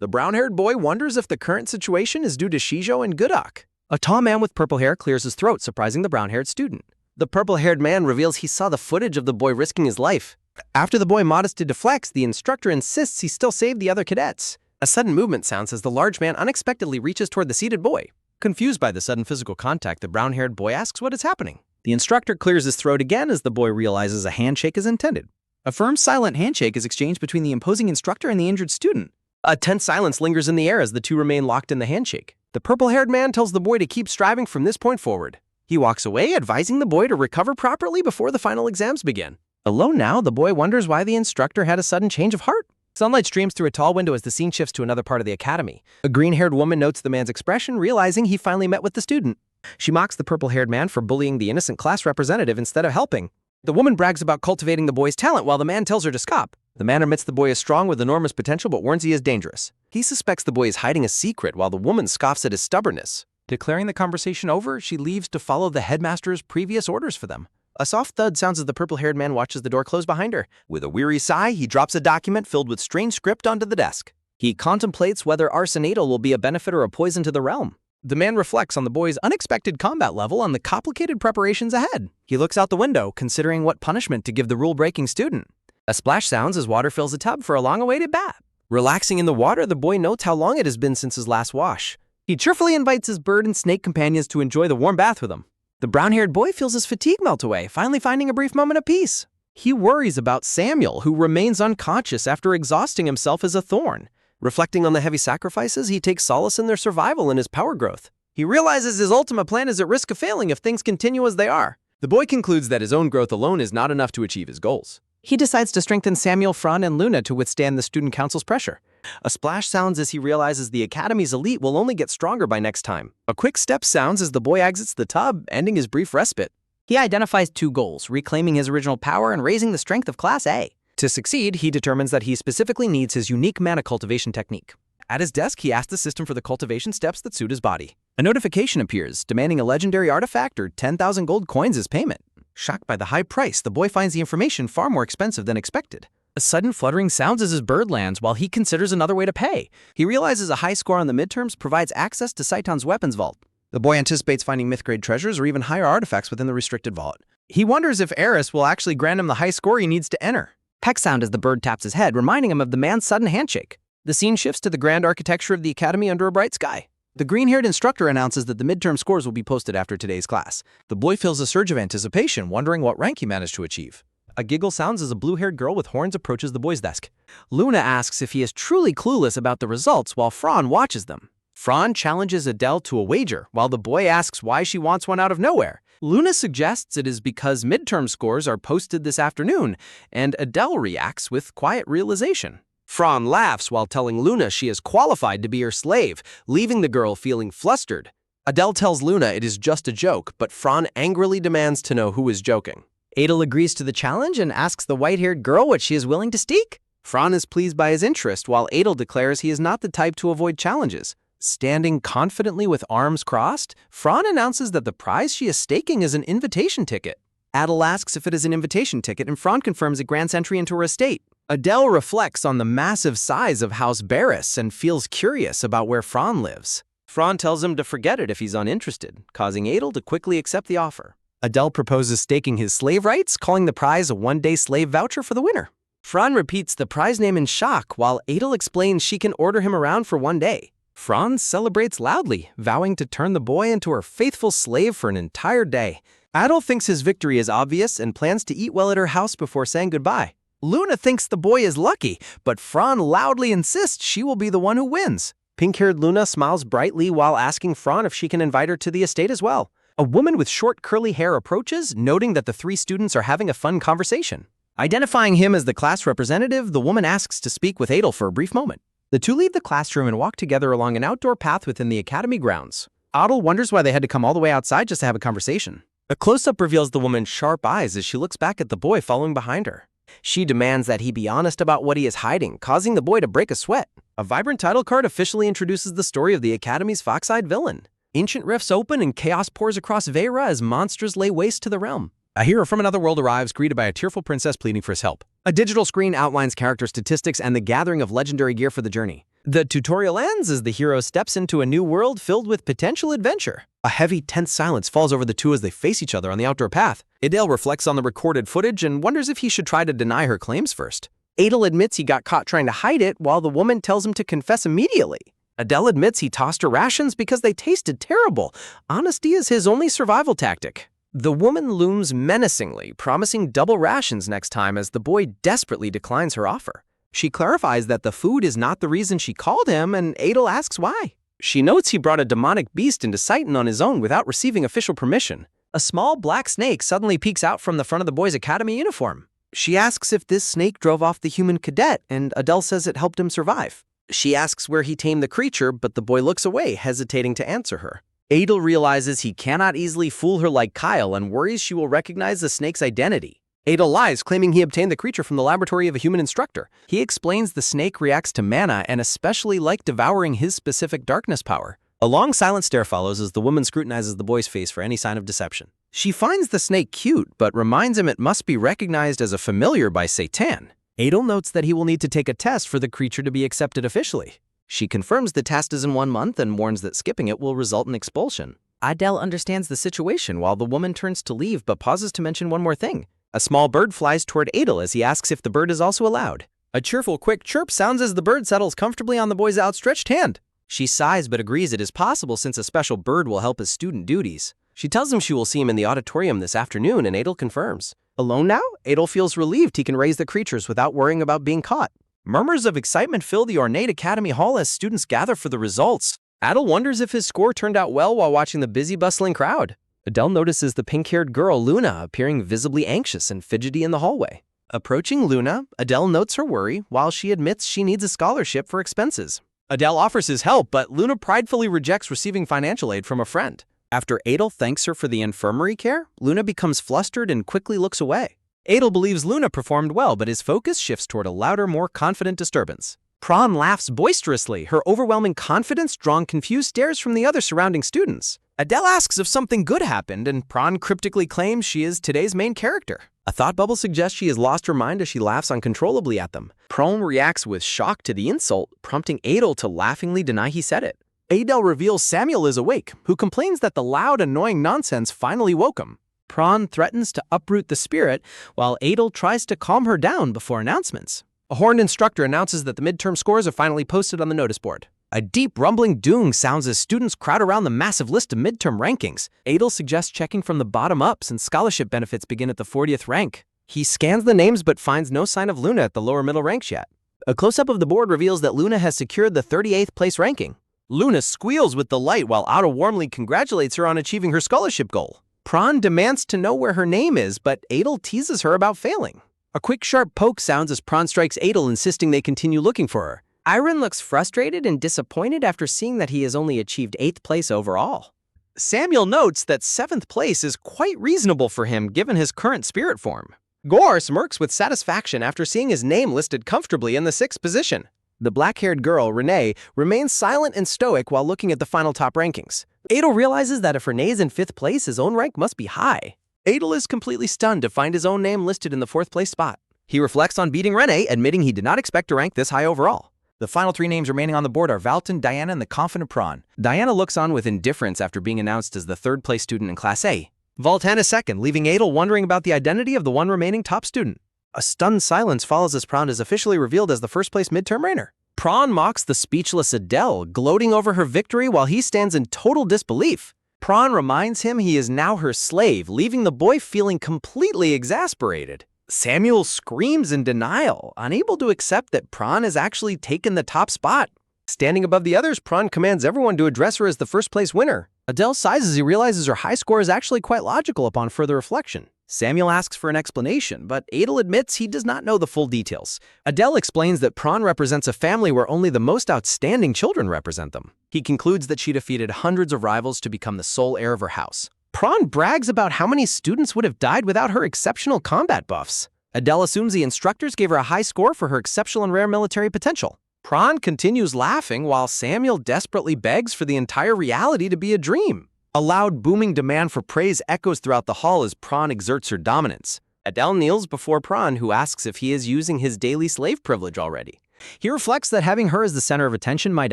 The brown-haired boy wonders if the current situation is due to Shijo and Gudok. A tall man with purple hair clears his throat, surprising the brown-haired student. The purple-haired man reveals he saw the footage of the boy risking his life. After the boy modestly deflects, the instructor insists he still saved the other cadets. A sudden movement sounds as the large man unexpectedly reaches toward the seated boy. Confused by the sudden physical contact, the brown-haired boy asks what is happening. The instructor clears his throat again as the boy realizes a handshake is intended. A firm, silent handshake is exchanged between the imposing instructor and the injured student. A tense silence lingers in the air as the two remain locked in the handshake. The purple-haired man tells the boy to keep striving from this point forward. He walks away, advising the boy to recover properly before the final exams begin. Alone now, the boy wonders why the instructor had a sudden change of heart. Sunlight streams through a tall window as the scene shifts to another part of the academy. A green-haired woman notes the man's expression, realizing he finally met with the student. She mocks the purple-haired man for bullying the innocent class representative instead of helping. The woman brags about cultivating the boy's talent while the man tells her to stop. The man admits the boy is strong with enormous potential but warns he is dangerous. He suspects the boy is hiding a secret while the woman scoffs at his stubbornness. Declaring the conversation over, she leaves to follow the headmaster's previous orders for them. A soft thud sounds as the purple-haired man watches the door close behind her. With a weary sigh, he drops a document filled with strange script onto the desk. He contemplates whether arsenatal will be a benefit or a poison to the realm. The man reflects on the boy's unexpected combat level and the complicated preparations ahead. He looks out the window, considering what punishment to give the rule-breaking student. A splash sounds as water fills the tub for a long-awaited bath. Relaxing in the water, the boy notes how long it has been since his last wash. He cheerfully invites his bird and snake companions to enjoy the warm bath with him. The brown-haired boy feels his fatigue melt away, finally finding a brief moment of peace. He worries about Samuel, who remains unconscious after exhausting himself as a thorn. Reflecting on the heavy sacrifices, he takes solace in their survival and his power growth. He realizes his ultimate plan is at risk of failing if things continue as they are. The boy concludes that his own growth alone is not enough to achieve his goals. He decides to strengthen Samuel, Fran, and Luna to withstand the student council's pressure. A splash sounds as he realizes the academy's elite will only get stronger by next time. A quick step sounds as the boy exits the tub, ending his brief respite. He identifies two goals, reclaiming his original power and raising the strength of Class A. To succeed, he determines that he specifically needs his unique mana cultivation technique. At his desk, he asks the system for the cultivation steps that suit his body. A notification appears, demanding a legendary artifact or 10,000 gold coins as payment. Shocked by the high price, the boy finds the information far more expensive than expected. A sudden fluttering sounds as his bird lands while he considers another way to pay. He realizes a high score on the midterms provides access to Saiton's weapons vault. The boy anticipates finding myth-grade treasures or even higher artifacts within the restricted vault. He wonders if Eris will actually grant him the high score he needs to enter. Peck sound as the bird taps his head, reminding him of the man's sudden handshake. The scene shifts to the grand architecture of the academy under a bright sky. The green-haired instructor announces that the midterm scores will be posted after today's class. The boy feels a surge of anticipation, wondering what rank he managed to achieve. A giggle sounds as a blue-haired girl with horns approaches the boy's desk. Luna asks if he is truly clueless about the results while Fran watches them. Fran challenges Adele to a wager, while the boy asks why she wants one out of nowhere. Luna suggests it is because midterm scores are posted this afternoon, and Adele reacts with quiet realization. Fran laughs while telling Luna she is qualified to be her slave, leaving the girl feeling flustered. Adele tells Luna it is just a joke, but Fran angrily demands to know who is joking. Adele agrees to the challenge and asks the white-haired girl what she is willing to stake. Fran is pleased by his interest, while Adele declares he is not the type to avoid challenges. Standing confidently with arms crossed, Fran announces that the prize she is staking is an invitation ticket. Adele asks if it is an invitation ticket, and Fran confirms it grants entry into her estate. Adele reflects on the massive size of House Barris and feels curious about where Fran lives. Fran tells him to forget it if he's uninterested, causing Adele to quickly accept the offer. Adele proposes staking his slave rights, calling the prize a one-day slave voucher for the winner. Fran repeats the prize name in shock, while Adele explains she can order him around for one day. Fran celebrates loudly, vowing to turn the boy into her faithful slave for an entire day. Adele thinks his victory is obvious and plans to eat well at her house before saying goodbye. Luna thinks the boy is lucky, but Fran loudly insists she will be the one who wins. Pink-haired Luna smiles brightly while asking Fran if she can invite her to the estate as well. A woman with short curly hair approaches, noting that the three students are having a fun conversation. Identifying him as the class representative, the woman asks to speak with Adele for a brief moment. The two leave the classroom and walk together along an outdoor path within the academy grounds. Adele wonders why they had to come all the way outside just to have a conversation. A close-up reveals the woman's sharp eyes as she looks back at the boy following behind her. She demands that he be honest about what he is hiding, causing the boy to break a sweat. A vibrant title card officially introduces the story of the Academy's fox-eyed villain. Ancient rifts open and chaos pours across Veira as monsters lay waste to the realm. A hero from another world arrives, greeted by a tearful princess pleading for his help. A digital screen outlines character statistics and the gathering of legendary gear for the journey. The tutorial ends as the hero steps into a new world filled with potential adventure. A heavy, tense silence falls over the two as they face each other on the outdoor path. Adele reflects on the recorded footage and wonders if he should try to deny her claims first. Adele admits he got caught trying to hide it, while the woman tells him to confess immediately. Adele admits he tossed her rations because they tasted terrible. Honesty is his only survival tactic. The woman looms menacingly, promising double rations next time as the boy desperately declines her offer. She clarifies that the food is not the reason she called him, and Adele asks why. She notes he brought a demonic beast into Satan on his own without receiving official permission. A small black snake suddenly peeks out from the front of the boy's academy uniform. She asks if this snake drove off the human cadet, and Adele says it helped him survive. She asks where he tamed the creature, but the boy looks away, hesitating to answer her. Adele realizes he cannot easily fool her like Kyle and worries she will recognize the snake's identity. Adele lies, claiming he obtained the creature from the laboratory of a human instructor. He explains the snake reacts to mana and especially like devouring his specific darkness power. A long silent stare follows as the woman scrutinizes the boy's face for any sign of deception. She finds the snake cute, but reminds him it must be recognized as a familiar by Satan. Adele notes that he will need to take a test for the creature to be accepted officially. She confirms the test is in 1 month and warns that skipping it will result in expulsion. Adele understands the situation while the woman turns to leave but pauses to mention one more thing. A small bird flies toward Adele as he asks if the bird is also allowed. A cheerful, quick chirp sounds as the bird settles comfortably on the boy's outstretched hand. She sighs but agrees it is possible since a special bird will help his student duties. She tells him she will see him in the auditorium this afternoon, and Adele confirms. Alone now, Adele feels relieved he can raise the creatures without worrying about being caught. Murmurs of excitement fill the ornate academy hall as students gather for the results. Adele wonders if his score turned out well while watching the busy, bustling crowd. Adele notices the pink-haired girl, Luna, appearing visibly anxious and fidgety in the hallway. Approaching Luna, Adele notes her worry while she admits she needs a scholarship for expenses. Adele offers his help, but Luna pridefully rejects receiving financial aid from a friend. After Adele thanks her for the infirmary care, Luna becomes flustered and quickly looks away. Adele believes Luna performed well, but his focus shifts toward a louder, more confident disturbance. Prawn laughs boisterously, her overwhelming confidence drawing confused stares from the other surrounding students. Adele asks if something good happened, and Prawn cryptically claims she is today's main character. A thought bubble suggests she has lost her mind as she laughs uncontrollably at them. Prawn reacts with shock to the insult, prompting Adele to laughingly deny he said it. Adele reveals Samuel is awake, who complains that the loud, annoying nonsense finally woke him. Prawn threatens to uproot the spirit, while Adele tries to calm her down before announcements. A horned instructor announces that the midterm scores are finally posted on the notice board. A deep rumbling doom sounds as students crowd around the massive list of midterm rankings. Adele suggests checking from the bottom up since scholarship benefits begin at the 40th rank. He scans the names but finds no sign of Luna at the lower middle ranks yet. A close-up of the board reveals that Luna has secured the 38th place ranking. Luna squeals with delight while Otto warmly congratulates her on achieving her scholarship goal. Prawn demands to know where her name is, but Adele teases her about failing. A quick sharp poke sounds as Prawn strikes Adele, insisting they continue looking for her. Iron looks frustrated and disappointed after seeing that he has only achieved 8th place overall. Samuel notes that 7th place is quite reasonable for him given his current spirit form. Gore smirks with satisfaction after seeing his name listed comfortably in the 6th position. The black-haired girl, Renee, remains silent and stoic while looking at the final top rankings. Adele realizes that if Renee is in 5th place, his own rank must be high. Adele is completely stunned to find his own name listed in the 4th place spot. He reflects on beating Renee, admitting he did not expect to rank this high overall. The final 3 names remaining on the board are Valton, Diana, and the confident Prawn. Diana looks on with indifference after being announced as the 3rd place student in Class A. Valton is 2nd, leaving Adele wondering about the identity of the one remaining top student. A stunned silence follows as Prawn is officially revealed as the 1st place midterm reigner. Prawn mocks the speechless Adele, gloating over her victory while he stands in total disbelief. Prawn reminds him he is now her slave, leaving the boy feeling completely exasperated. Samuel screams in denial, unable to accept that Prawn has actually taken the top spot. Standing above the others, Prawn commands everyone to address her as the 1st place winner. Adele sighs as he realizes her high score is actually quite logical upon further reflection. Samuel asks for an explanation, but Adele admits he does not know the full details. Adele explains that Prawn represents a family where only the most outstanding children represent them. He concludes that she defeated hundreds of rivals to become the sole heir of her house. Prawn brags about how many students would have died without her exceptional combat buffs. Adele assumes the instructors gave her a high score for her exceptional and rare military potential. Prawn continues laughing while Samuel desperately begs for the entire reality to be a dream. A loud, booming demand for praise echoes throughout the hall as Prawn exerts her dominance. Adele kneels before Prawn, who asks if he is using his daily slave privilege already. He reflects that having her as the center of attention might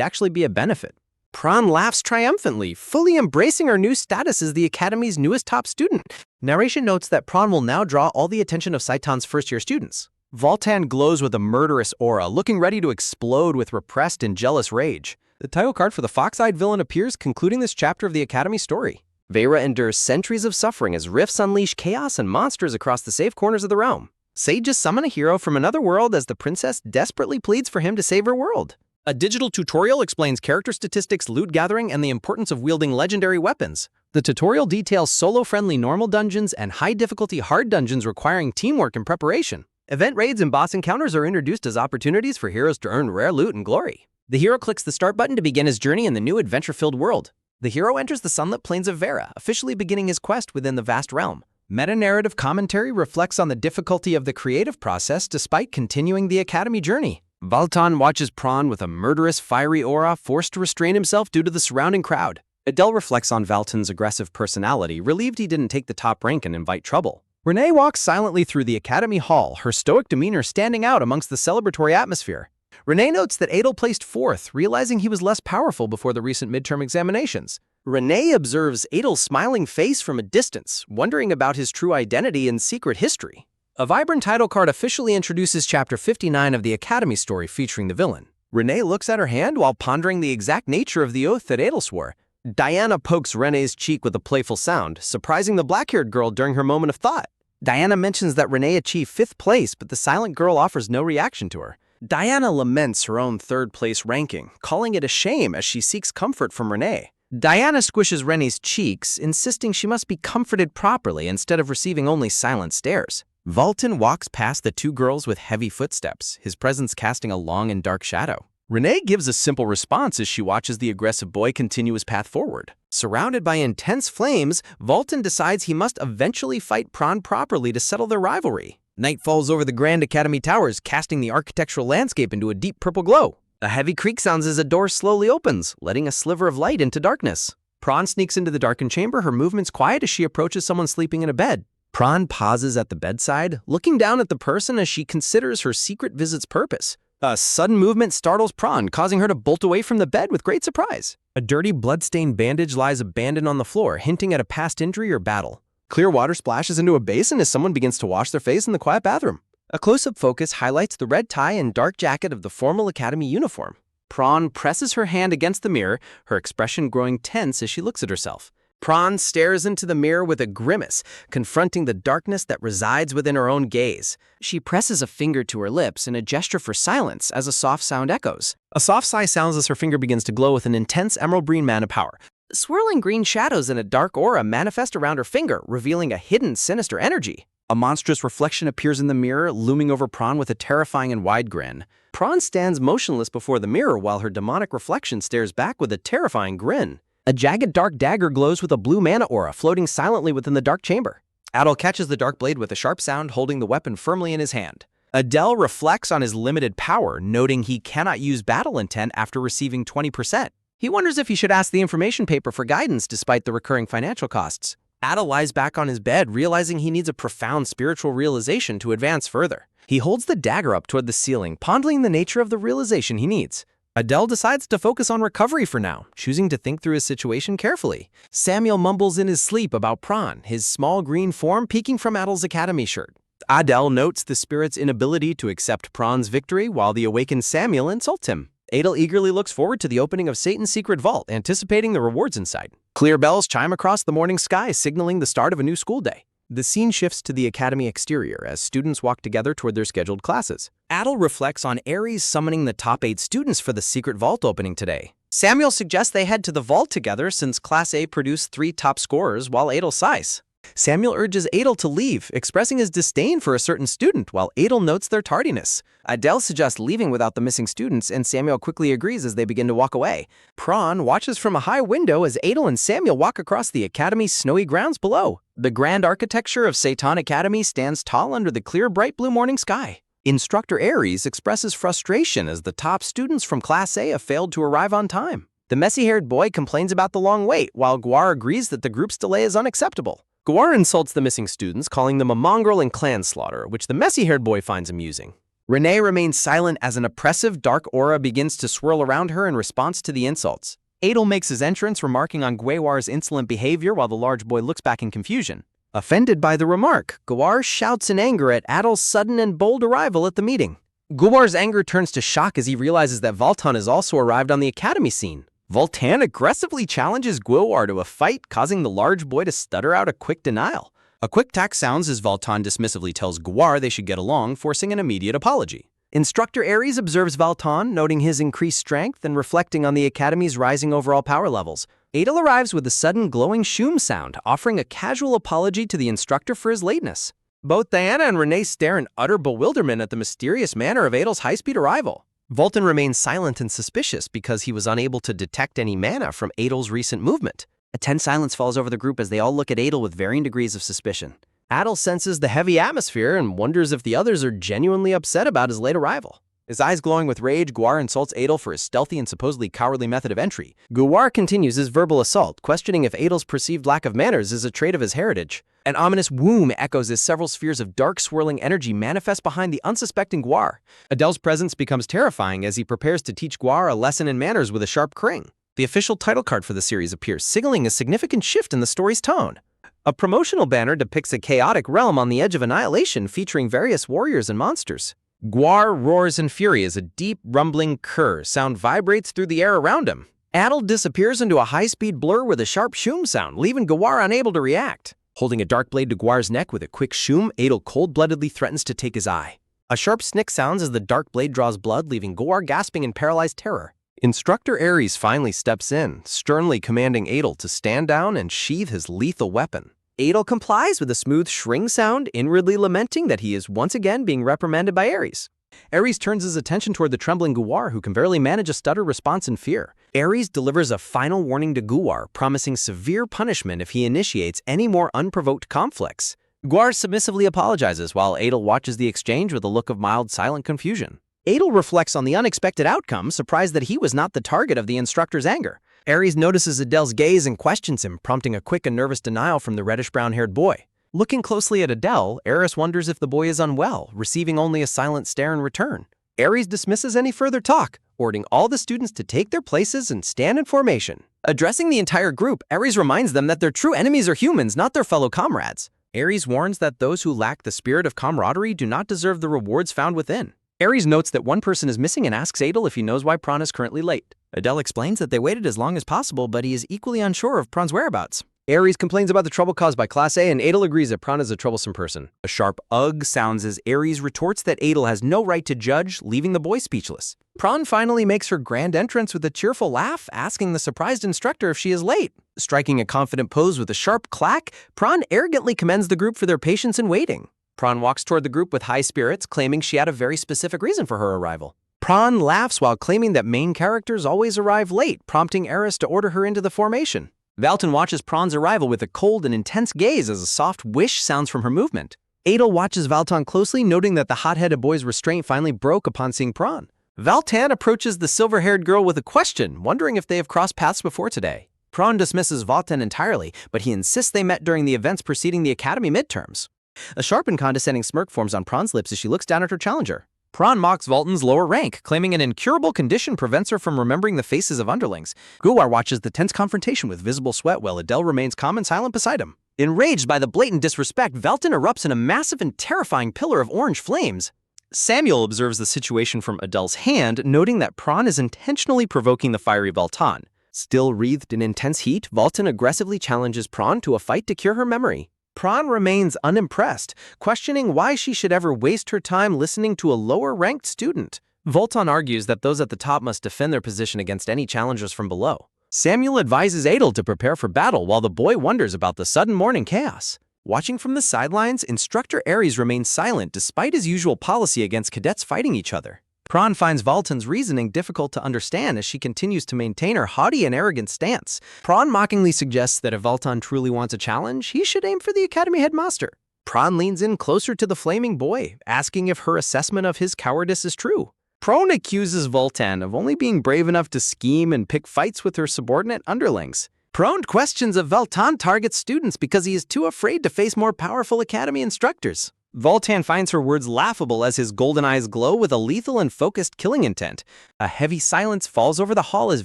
actually be a benefit. Pran laughs triumphantly, fully embracing her new status as the Academy's newest top student. Narration notes that Pran will now draw all the attention of Saitan's first-year students. Voltan glows with a murderous aura, looking ready to explode with repressed and jealous rage. The title card for the fox-eyed villain appears, concluding this chapter of the Academy story. Vera endures centuries of suffering as rifts unleash chaos and monsters across the safe corners of the realm. Sages summon a hero from another world as the princess desperately pleads for him to save her world. A digital tutorial explains character statistics, loot gathering, and the importance of wielding legendary weapons. The tutorial details solo-friendly normal dungeons and high-difficulty hard dungeons requiring teamwork and preparation. Event raids and boss encounters are introduced as opportunities for heroes to earn rare loot and glory. The hero clicks the start button to begin his journey in the new adventure-filled world. The hero enters the sunlit plains of Vera, officially beginning his quest within the vast realm. Meta-narrative commentary reflects on the difficulty of the creative process despite continuing the Academy journey. Voltan watches Pran with a murderous, fiery aura, forced to restrain himself due to the surrounding crowd. Adele reflects on Valtan's aggressive personality, relieved he didn't take the top rank and invite trouble. Renee walks silently through the Academy Hall, her stoic demeanor standing out amongst the celebratory atmosphere. Renee notes that Adel placed fourth, realizing he was less powerful before the recent midterm examinations. Renee observes Adel's smiling face from a distance, wondering about his true identity and secret history. A vibrant title card officially introduces Chapter 59 of the Academy story featuring the villain. Renee looks at her hand while pondering the exact nature of the oath that Adel swore. Diana pokes Renee's cheek with a playful sound, surprising the black-haired girl during her moment of thought. Diana mentions that Renee achieved 5th place, but the silent girl offers no reaction to her. Diana laments her own 3rd-place ranking, calling it a shame as she seeks comfort from Renee. Diana squishes Renee's cheeks, insisting she must be comforted properly instead of receiving only silent stares. Voltan walks past the two girls with heavy footsteps, his presence casting a long and dark shadow. Renee gives a simple response as she watches the aggressive boy continue his path forward. Surrounded by intense flames, Voltan decides he must eventually fight Pran properly to settle their rivalry. Night falls over the Grand Academy towers, casting the architectural landscape into a deep purple glow. A heavy creak sounds as a door slowly opens, letting a sliver of light into darkness. Pran sneaks into the darkened chamber, her movements quiet as she approaches someone sleeping in a bed. Pran pauses at the bedside, looking down at the person as she considers her secret visit's purpose. A sudden movement startles Pran, causing her to bolt away from the bed with great surprise. A dirty, blood-stained bandage lies abandoned on the floor, hinting at a past injury or battle. Clear water splashes into a basin as someone begins to wash their face in the quiet bathroom. A close-up focus highlights the red tie and dark jacket of the formal Academy uniform. Pran presses her hand against the mirror, her expression growing tense as she looks at herself. Pran stares into the mirror with a grimace, confronting the darkness that resides within her own gaze. She presses a finger to her lips in a gesture for silence as a soft sound echoes. A soft sigh sounds as her finger begins to glow with an intense emerald green mana power. Swirling green shadows and a dark aura manifest around her finger, revealing a hidden, sinister energy. A monstrous reflection appears in the mirror, looming over Pran with a terrifying and wide grin. Pran stands motionless before the mirror while her demonic reflection stares back with a terrifying grin. A jagged dark dagger glows with a blue mana aura, floating silently within the dark chamber. Adel catches the dark blade with a sharp sound, holding the weapon firmly in his hand. Adel reflects on his limited power, noting he cannot use battle intent after receiving 20%. He wonders if he should ask the information paper for guidance despite the recurring financial costs. Adel lies back on his bed, realizing he needs a profound spiritual realization to advance further. He holds the dagger up toward the ceiling, pondering the nature of the realization he needs. Adel decides to focus on recovery for now, choosing to think through his situation carefully. Samuel mumbles in his sleep about Pran, his small green form peeking from Adel's Academy shirt. Adel notes the spirit's inability to accept Pran's victory while the awakened Samuel insults him. Adel eagerly looks forward to the opening of Satan's secret vault, anticipating the rewards inside. Clear bells chime across the morning sky, signaling the start of a new school day. The scene shifts to the Academy exterior as students walk together toward their scheduled classes. Adel reflects on Ares summoning the top 8 students for the secret vault opening today. Samuel suggests they head to the vault together since Class A produced 3 top scorers while Adel sighs. Samuel urges Adel to leave, expressing his disdain for a certain student while Adel notes their tardiness. Adel suggests leaving without the missing students, and Samuel quickly agrees as they begin to walk away. Pran watches from a high window as Adel and Samuel walk across the Academy's snowy grounds below. The grand architecture of Satan Academy stands tall under the clear, bright blue morning sky. Instructor Ares expresses frustration as the top students from Class A have failed to arrive on time. The messy-haired boy complains about the long wait, while Guar agrees that the group's delay is unacceptable. Guar insults the missing students, calling them a mongrel and clan slaughter, which the messy-haired boy finds amusing. Renee remains silent as an oppressive, dark aura begins to swirl around her in response to the insults. Adel makes his entrance, remarking on Gwewar's insolent behavior while the large boy looks back in confusion. Offended by the remark, Gwar shouts in anger at Adel's sudden and bold arrival at the meeting. Gwewar's anger turns to shock as he realizes that Voltan has also arrived on the academy scene. Voltan aggressively challenges Gwar to a fight, causing the large boy to stutter out a quick denial. A quick tack sounds as Voltan dismissively tells Gwar they should get along, forcing an immediate apology. Instructor Aries observes Voltan, noting his increased strength and reflecting on the academy's rising overall power levels. Adel arrives with a sudden glowing shoom sound, offering a casual apology to the instructor for his lateness. Both Diana and Renee stare in utter bewilderment at the mysterious manner of Adel's high-speed arrival. Voltan remains silent and suspicious because he was unable to detect any mana from Adel's recent movement. A tense silence falls over the group as they all look at Adel with varying degrees of suspicion. Adel senses the heavy atmosphere and wonders if the others are genuinely upset about his late arrival. His eyes glowing with rage, Gwar insults Adel for his stealthy and supposedly cowardly method of entry. Gwar continues his verbal assault, questioning if Adel's perceived lack of manners is a trait of his heritage. An ominous whoom echoes as several spheres of dark swirling energy manifest behind the unsuspecting Gwar. Adel's presence becomes terrifying as he prepares to teach Gwar a lesson in manners with a sharp kring. The official title card for the series appears, signaling a significant shift in the story's tone. A promotional banner depicts a chaotic realm on the edge of annihilation featuring various warriors and monsters. Gwar roars in fury as a deep, rumbling kurr sound vibrates through the air around him. Adel disappears into a high-speed blur with a sharp shoom sound, leaving Gwar unable to react. Holding a dark blade to Gwar's neck with a quick shoom, Adel cold-bloodedly threatens to take his eye. A sharp snick sounds as the dark blade draws blood, leaving Gwar gasping in paralyzed terror. Instructor Aries finally steps in, sternly commanding Adel to stand down and sheathe his lethal weapon. Adel complies with a smooth shring sound, inwardly lamenting that he is once again being reprimanded by Aries. Aries turns his attention toward the trembling Gwar, who can barely manage a stutter response in fear. Aries delivers a final warning to Gwar, promising severe punishment if he initiates any more unprovoked conflicts. Gwar submissively apologizes while Adel watches the exchange with a look of mild, silent confusion. Adel reflects on the unexpected outcome, surprised that he was not the target of the instructor's anger. Aries notices Adel's gaze and questions him, prompting a quick and nervous denial from the reddish-brown-haired boy. Looking closely at Adel, Aries wonders if the boy is unwell, receiving only a silent stare in return. Aries dismisses any further talk, ordering all the students to take their places and stand in formation. Addressing the entire group, Aries reminds them that their true enemies are humans, not their fellow comrades. Aries warns that those who lack the spirit of camaraderie do not deserve the rewards found within. Aries notes that one person is missing and asks Adel if he knows why Pran is currently late. Adel explains that they waited as long as possible, but he is equally unsure of Pran's whereabouts. Aries complains about the trouble caused by Class A, and Adel agrees that Pran is a troublesome person. A sharp ugh sounds as Aries retorts that Adel has no right to judge, leaving the boy speechless. Pran finally makes her grand entrance with a cheerful laugh, asking the surprised instructor if she is late. Striking a confident pose with a sharp clack, Pran arrogantly commends the group for their patience in waiting. Pran walks toward the group with high spirits, claiming she had a very specific reason for her arrival. Pran laughs while claiming that main characters always arrive late, prompting Eris to order her into the formation. Valton watches Pran's arrival with a cold and intense gaze as a soft whish sounds from her movement. Adel watches Valton closely, noting that the hot-headed boy's restraint finally broke upon seeing Pran. Valtan approaches the silver-haired girl with a question, wondering if they have crossed paths before today. Pran dismisses Valtan entirely, but he insists they met during the events preceding the academy midterms. A sharp and condescending smirk forms on Pran's lips as she looks down at her challenger. Pran mocks Valton's lower rank, claiming an incurable condition prevents her from remembering the faces of underlings. Gwar watches the tense confrontation with visible sweat while Adel remains calm and silent beside him. Enraged by the blatant disrespect, Valton erupts in a massive and terrifying pillar of orange flames. Samuel observes the situation from Adel's hand, noting that Pran is intentionally provoking the fiery Valtan. Still wreathed in intense heat, Valton aggressively challenges Pran to a fight to cure her memory. Pran remains unimpressed, questioning why she should ever waste her time listening to a lower-ranked student. Valtan argues that those at the top must defend their position against any challengers from below. Samuel advises Adel to prepare for battle while the boy wonders about the sudden morning chaos. Watching from the sidelines, Instructor Aries remains silent despite his usual policy against cadets fighting each other. Pran finds Valtan's reasoning difficult to understand as she continues to maintain her haughty and arrogant stance. Pran mockingly suggests that if Valtan truly wants a challenge, he should aim for the academy headmaster. Pran leans in closer to the flaming boy, asking if her assessment of his cowardice is true. Pran accuses Valtan of only being brave enough to scheme and pick fights with her subordinate underlings. Pran questions if Valtan targets students because he is too afraid to face more powerful academy instructors. Voltan finds her words laughable as his golden eyes glow with a lethal and focused killing intent. A heavy silence falls over the hall as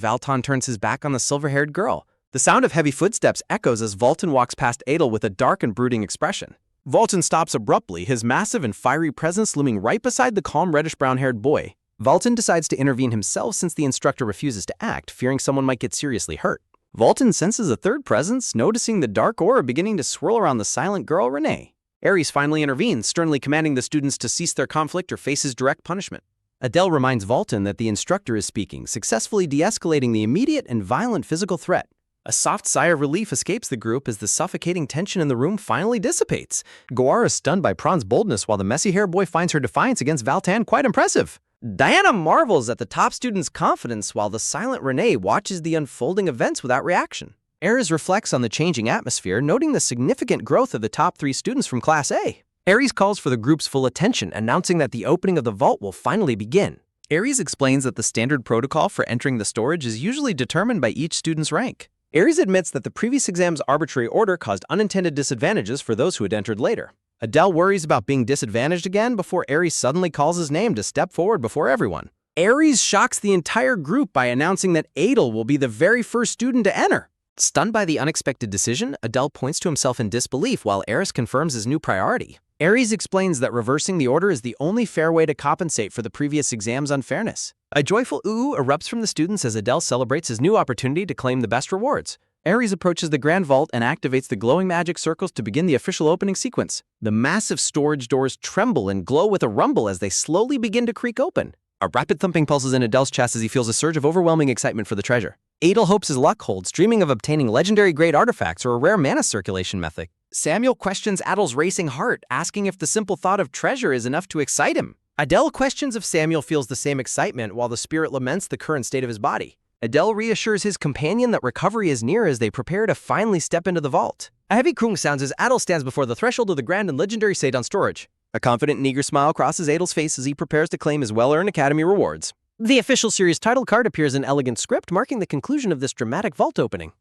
Valtan turns his back on the silver-haired girl. The sound of heavy footsteps echoes as Voltan walks past Adel with a dark and brooding expression. Voltan stops abruptly, his massive and fiery presence looming right beside the calm reddish-brown-haired boy. Voltan decides to intervene himself since the instructor refuses to act, fearing someone might get seriously hurt. Voltan senses a third presence, noticing the dark aura beginning to swirl around the silent girl, Renee. Ares finally intervenes, sternly commanding the students to cease their conflict or face his direct punishment. Adele reminds Voltan that the instructor is speaking, successfully de-escalating the immediate and violent physical threat. A soft sigh of relief escapes the group as the suffocating tension in the room finally dissipates. Goar is stunned by Pran's boldness while the messy-haired boy finds her defiance against Valtan quite impressive. Diana marvels at the top student's confidence while the silent Renee watches the unfolding events without reaction. Ares reflects on the changing atmosphere, noting the significant growth of the top 3 students from Class A. Ares calls for the group's full attention, announcing that the opening of the vault will finally begin. Ares explains that the standard protocol for entering the storage is usually determined by each student's rank. Ares admits that the previous exam's arbitrary order caused unintended disadvantages for those who had entered later. Adele worries about being disadvantaged again before Ares suddenly calls his name to step forward before everyone. Ares shocks the entire group by announcing that Adel will be the very first student to enter. Stunned by the unexpected decision, Adele points to himself in disbelief while Ares confirms his new priority. Ares explains that reversing the order is the only fair way to compensate for the previous exam's unfairness. A joyful ooh erupts from the students as Adele celebrates his new opportunity to claim the best rewards. Ares approaches the Grand Vault and activates the glowing magic circles to begin the official opening sequence. The massive storage doors tremble and glow with a rumble as they slowly begin to creak open. A rapid thumping pulses in Adele's chest as he feels a surge of overwhelming excitement for the treasure. Adel hopes his luck holds, dreaming of obtaining legendary-grade artifacts or a rare mana circulation method. Samuel questions Adel's racing heart, asking if the simple thought of treasure is enough to excite him. Adele questions if Samuel feels the same excitement while the spirit laments the current state of his body. Adele reassures his companion that recovery is near as they prepare to finally step into the vault. A heavy croon sounds as Adel stands before the threshold of the grand and legendary Seidon storage. A confident and eager smile crosses Adel's face as he prepares to claim his well-earned Academy rewards. The official series title card appears in elegant script, marking the conclusion of this dramatic vault opening.